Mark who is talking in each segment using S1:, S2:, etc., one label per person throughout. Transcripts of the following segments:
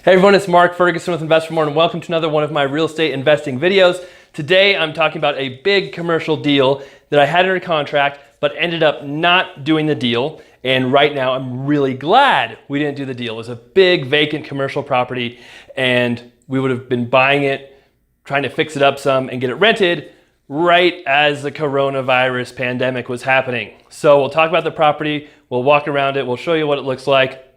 S1: Hey everyone, it's Mark Ferguson with Invest for More and welcome to another one of my real estate investing videos. Today I'm talking about a big commercial deal that I had under contract but ended up not doing the deal, and right now I'm really glad we didn't do the deal. It was a big vacant commercial property and we would have been buying it, trying to fix it up some and get it rented right as the coronavirus pandemic was happening. So we'll talk about the property, we'll walk around it, we'll show you what it looks like,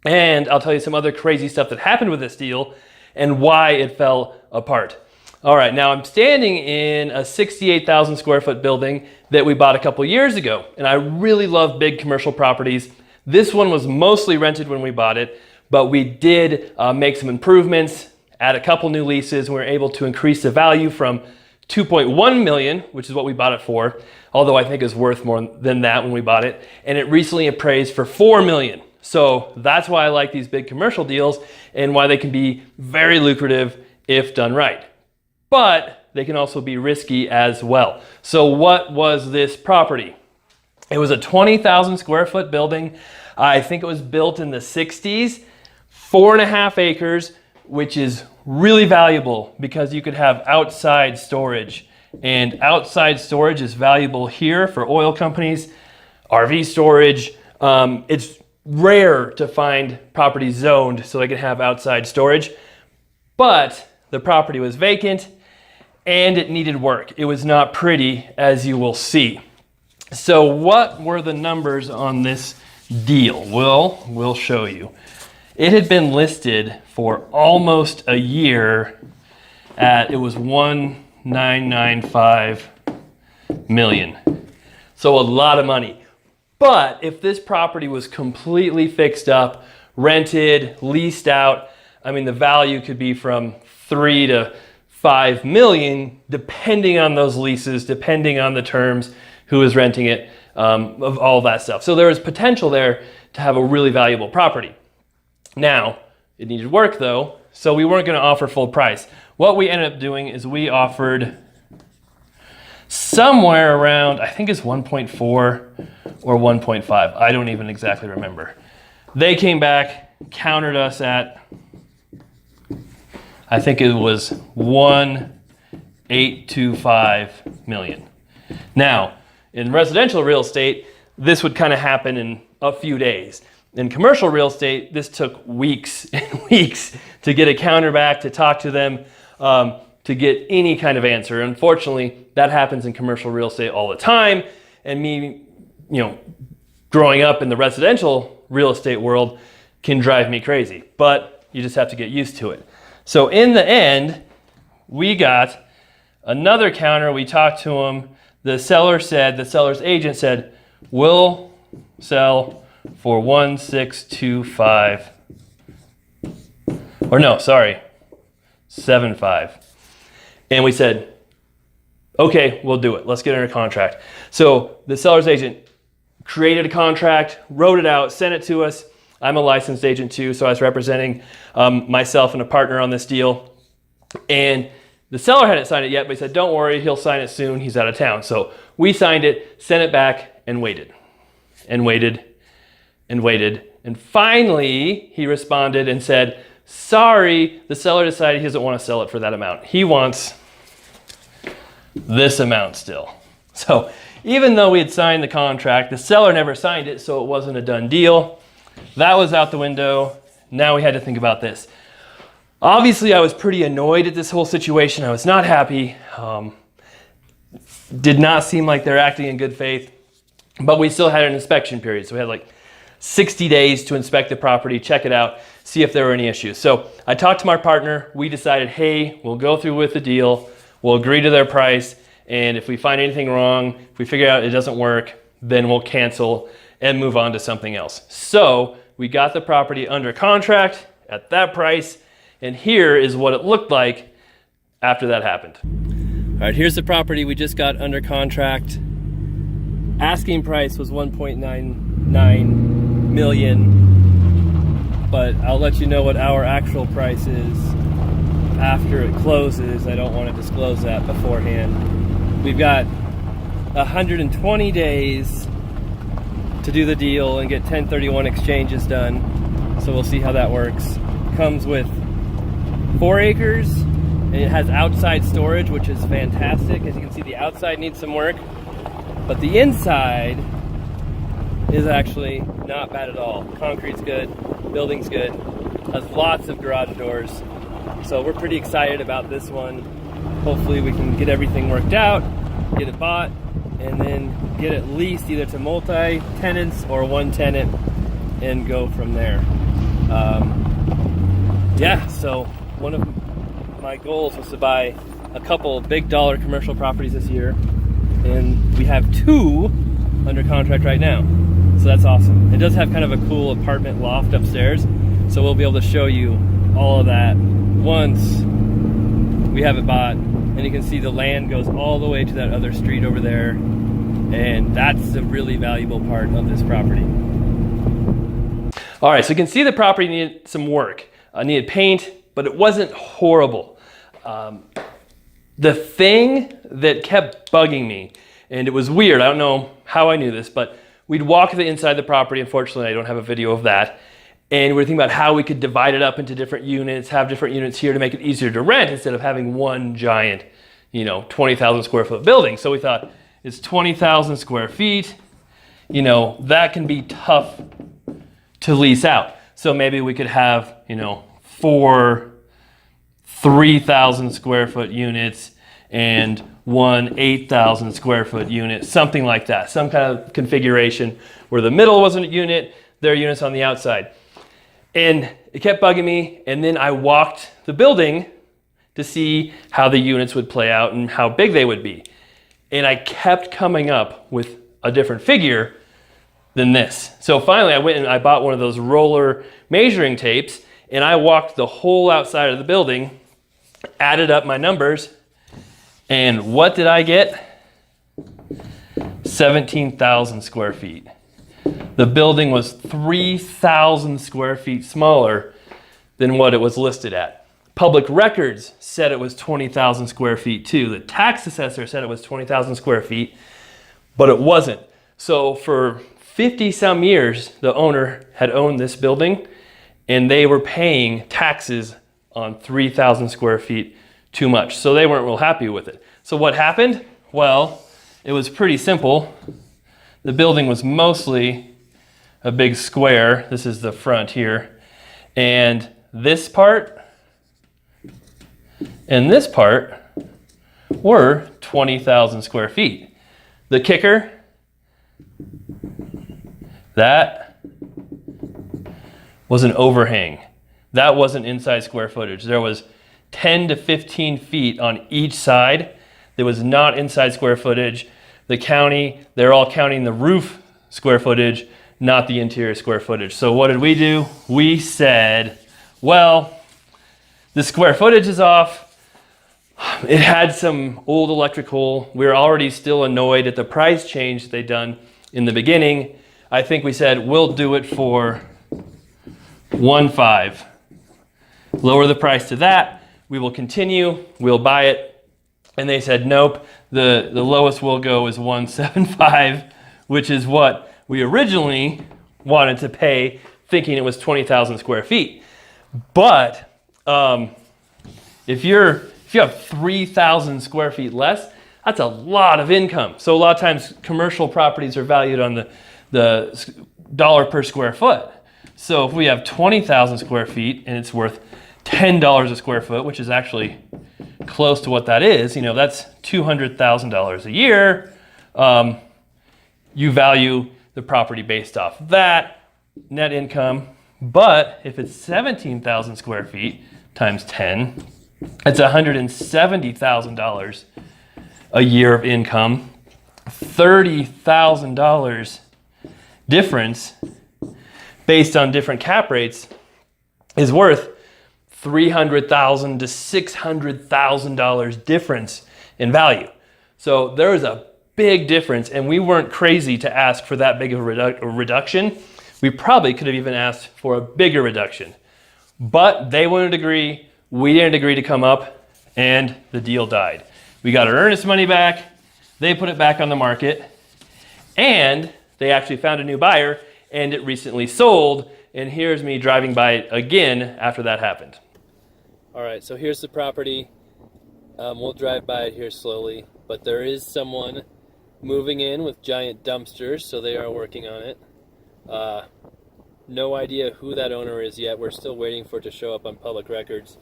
S1: and I'll tell you some other crazy stuff that happened with this deal and why it fell apart. All right, now I'm standing in a 68,000 square foot building that we bought a couple years ago, and I really love big commercial properties. This one was mostly rented when we bought it, but we did make some improvements, add a couple new leases, and we were able to increase the value from 2.1 million, which is what we bought it for, although I think it's worth more than that when we bought it, and it recently appraised for 4 million. So that's why I like these big commercial deals and why they can be very lucrative if done right. But they can also be risky as well. So what was this property? It was a 20,000 square foot building. I think it was built in the 60s, 4.5 acres, which is really valuable because you could have outside storage. And outside storage is valuable here for oil companies, RV storage. It's rare to find properties zoned so they can have outside storage, but the property was vacant and it needed work. It was not pretty, as you will see. So what were the numbers on this deal? Well, we'll show you. It had been listed for almost a year at, it was 1,995 million. So a lot of money. But if this property was completely fixed up, rented, leased out, I mean, the value could be from 3 to 5 million, depending on those leases, depending on the terms, who is renting it, of all that stuff. So there was potential there to have a really valuable property. Now, it needed work though, so we weren't gonna offer full price. What we ended up doing is we offered somewhere around, I think it's 1.4 or 1.5. I don't even exactly remember. They came back, countered us at, I think it was 1,825 million. Now, in residential real estate, this would kind of happen in a few days. In commercial real estate, this took weeks and weeks to get a counter back, to talk to them, to get any kind of answer. Unfortunately, that happens in commercial real estate all the time. And me, growing up in the residential real estate world can drive me crazy, but you just have to get used to it. So in the end, we got another counter. We talked to him. The seller's agent said, we'll sell for 1,625, or no, sorry, 7.5. And we said, okay, we'll do it. Let's get under contract. So the seller's agent created a contract, wrote it out, sent it to us. I'm a licensed agent too, so I was representing myself and a partner on this deal. And the seller hadn't signed it yet, but he said, don't worry, he'll sign it soon. He's out of town. So we signed it, sent it back, and waited, and waited, and waited. And finally, he responded and said, sorry, the seller decided he doesn't want to sell it for that amount. He wants this amount still. So even though we had signed the contract, the seller never signed it, so it wasn't a done deal. That was out the window. Now we had to think about this. Obviously, I was pretty annoyed at this whole situation. I was not happy. Did not seem like they're acting in good faith, but we still had an inspection period. So we had like 60 days to inspect the property, check it out, see if there were any issues. So I talked to my partner. We decided, hey, we'll go through with the deal. We'll agree to their price. And if we find anything wrong, if we figure out it doesn't work, then we'll cancel and move on to something else. So we got the property under contract at that price. And here is what it looked like after that happened. All right, here's the property we just got under contract. Asking price was 1.99 million, but I'll let you know what our actual price is after it closes. I don't want to disclose that beforehand. We've got 120 days to do the deal and get 1031 exchanges done. So we'll see how that works. comes with 4 acres, and it has outside storage, which is fantastic. As you can see, the outside needs some work, but the inside is actually not bad at all. Concrete's good, building's good, has lots of garage doors. So we're pretty excited about this one. Hopefully we can get everything worked out, get it bought, and then get it leased either to multi-tenants or one tenant and go from there. Yeah, so one of my goals was to buy a couple big dollar commercial properties this year, and we have 2 under contract right now. So that's awesome. It does have kind of a cool apartment loft upstairs, so we'll be able to show you all of that once we have it bought. And you can see the land goes all the way to that other street over there, and that's the really valuable part of this property. All right, so you can see the property needed some work. Needed paint, but it wasn't horrible. The thing that kept bugging me, and it was weird, I don't know how I knew this, but we'd walk the inside the property. Unfortunately, I don't have a video of that. And we're thinking about how we could divide it up into different units, have different units here to make it easier to rent instead of having one giant, 20,000 square foot building. So we thought, it's 20,000 square feet, that can be tough to lease out. So maybe we could have, 4 3,000 square foot units and 1 8,000 square foot unit, something like that. Some kind of configuration where the middle wasn't a unit, there are units on the outside. And it kept bugging me, and then I walked the building to see how the units would play out and how big they would be. And I kept coming up with a different figure than this. So finally I went and I bought one of those roller measuring tapes, and I walked the whole outside of the building, added up my numbers, and what did I get? 17,000 square feet. The building was 3,000 square feet smaller than what it was listed at. Public records said it was 20,000 square feet too. The tax assessor said it was 20,000 square feet, but it wasn't. So for 50 some years, the owner had owned this building, and they were paying taxes on 3,000 square feet too much. So they weren't real happy with it. So what happened? Well, it was pretty simple. The building was mostly a big square. This is the front here. And this part and this part were 20,000 square feet. The kicker, that was an overhang. That wasn't inside square footage. There was 10 to 15 feet on each side. There was not inside square footage. The county, they're all counting the roof square footage, not the interior square footage. So what did we do? We said, well, the square footage is off. It had some old electrical. We were already still annoyed at the price change they'd done in the beginning. I think we said, we'll do it for 1.5. Lower the price to that. We will continue. We'll buy it. And they said, nope, the lowest we'll go is 1.75, which is what we originally wanted to pay, thinking it was 20,000 square feet. But if you have 3,000 square feet less, that's a lot of income. So a lot of times commercial properties are valued on the dollar per square foot. So if we have 20,000 square feet and it's worth $10 a square foot, which is actually close to what that is, that's $200,000 a year. You value the property based off that net income. But if it's 17,000 square feet times 10, it's $170,000 a year of income. $30,000 difference based on different cap rates is worth $300,000 to $600,000 difference in value. So there is a big difference, and we weren't crazy to ask for that big of a reduction. We probably could have even asked for a bigger reduction, but they wouldn't agree. We didn't agree to come up, and the deal died. We got our earnest money back. They put it back on the market, and they actually found a new buyer, and it recently sold. and here's me driving by it again after that happened. All right, so here's the property. We'll drive by it here slowly, but there is someone moving in with giant dumpsters, so they are working on it. No idea who that owner is yet. We're still waiting for it to show up on public records.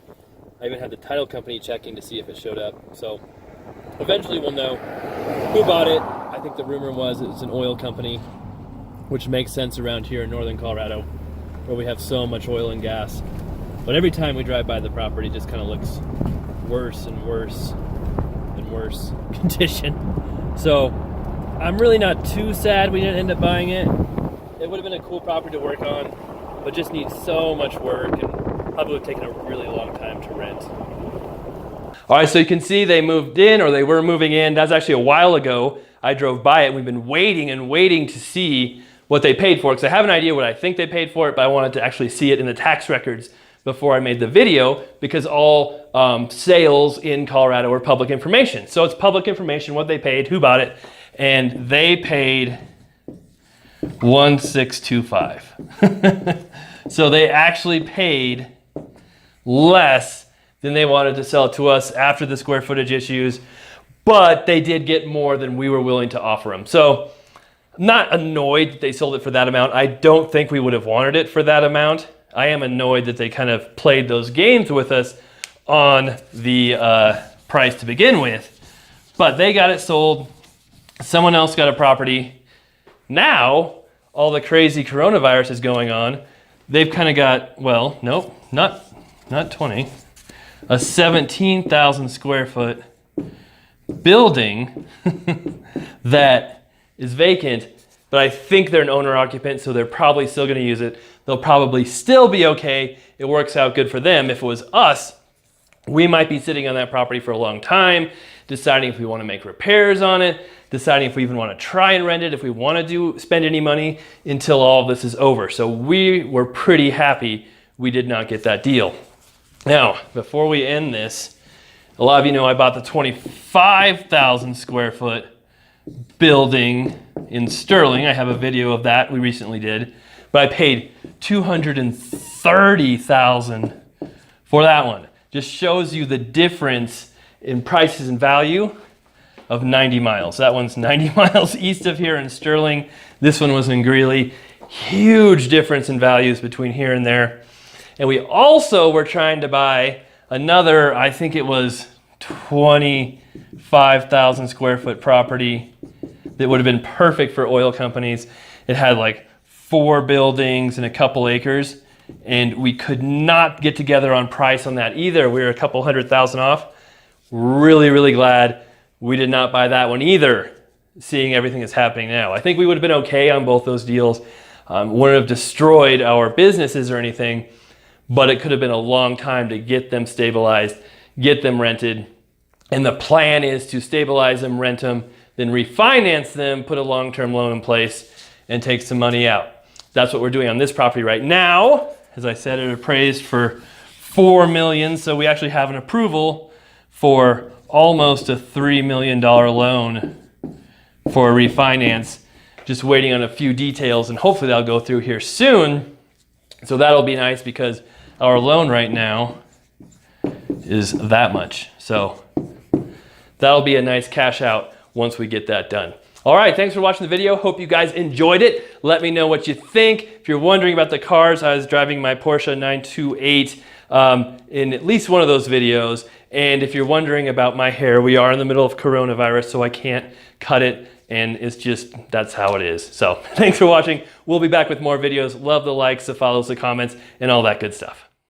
S1: I even had the title company checking to see if it showed up. So eventually we'll know who bought it. I think the rumor was it's an oil company, which makes sense around here in northern Colorado, where we have so much oil and gas. But every time we drive by the property, it just kind of looks worse and worse and worse condition. So I'm really not too sad we didn't end up buying it. It would have been a cool property to work on, but just needs so much work and probably would have taken a really long time to rent. All right, so you can see they moved in, or they were moving in. That's actually a while ago. I drove by it. We've been waiting and waiting to see what they paid for it, because I have an idea what I think they paid for it, but I wanted to actually see it in the tax records before I made the video, because all sales in Colorado are public information. So it's public information, what they paid, who bought it, and they paid $1,625. So they actually paid less than they wanted to sell it to us after the square footage issues, but they did get more than we were willing to offer them. So I'm not annoyed that they sold it for that amount. I don't think we would have wanted it for that amount. I am annoyed that they kind of played those games with us on the price to begin with, but they got it sold. Someone else got a property. Now, all the crazy coronavirus is going on. They've kind of got, well, nope, not 20, a 17,000 square foot building that is vacant, but I think they're an owner occupant, so they're probably still going to use it. They'll probably still be okay. It works out good for them. If it was us, we might be sitting on that property for a long time, deciding if we want to make repairs on it, deciding if we even want to try and rent it, if we want to spend any money until all of this is over. So we were pretty happy we did not get that deal. Now, before we end this, a lot of you know I bought the 25,000 square foot building in Sterling. I have a video of that we recently did, but I paid $230,000 for that one. Just shows you the difference in prices and value of 90 miles. That one's 90 miles east of here in Sterling. This one was in Greeley. Huge difference in values between here and there. And we also were trying to buy another, I think it was 25,000 square foot property that would have been perfect for oil companies. It had like 4 buildings and a couple acres, and we could not get together on price on that either. We were a couple $100,000 off. Really, really glad we did not buy that one either, seeing everything that's happening now. I think we would have been okay on both those deals. Wouldn't have destroyed our businesses or anything, but it could have been a long time to get them stabilized, get them rented. And the plan is to stabilize them, rent them, then refinance them, put a long-term loan in place, and take some money out. That's what we're doing on this property right now. As I said, it appraised for $4 million, so we actually have an approval for almost a $3 million loan for a refinance. Just waiting on a few details, and hopefully that'll go through here soon. So that'll be nice, because our loan right now is that much. So that'll be a nice cash out once we get that done. All right, thanks for watching the video. Hope you guys enjoyed it. Let me know what you think. If you're wondering about the cars, I was driving my Porsche 928 in at least one of those videos. And if you're wondering about my hair, we are in the middle of coronavirus, so I can't cut it. And it's just, that's how it is. So thanks for watching. We'll be back with more videos. Love the likes, the follows, the comments, and all that good stuff.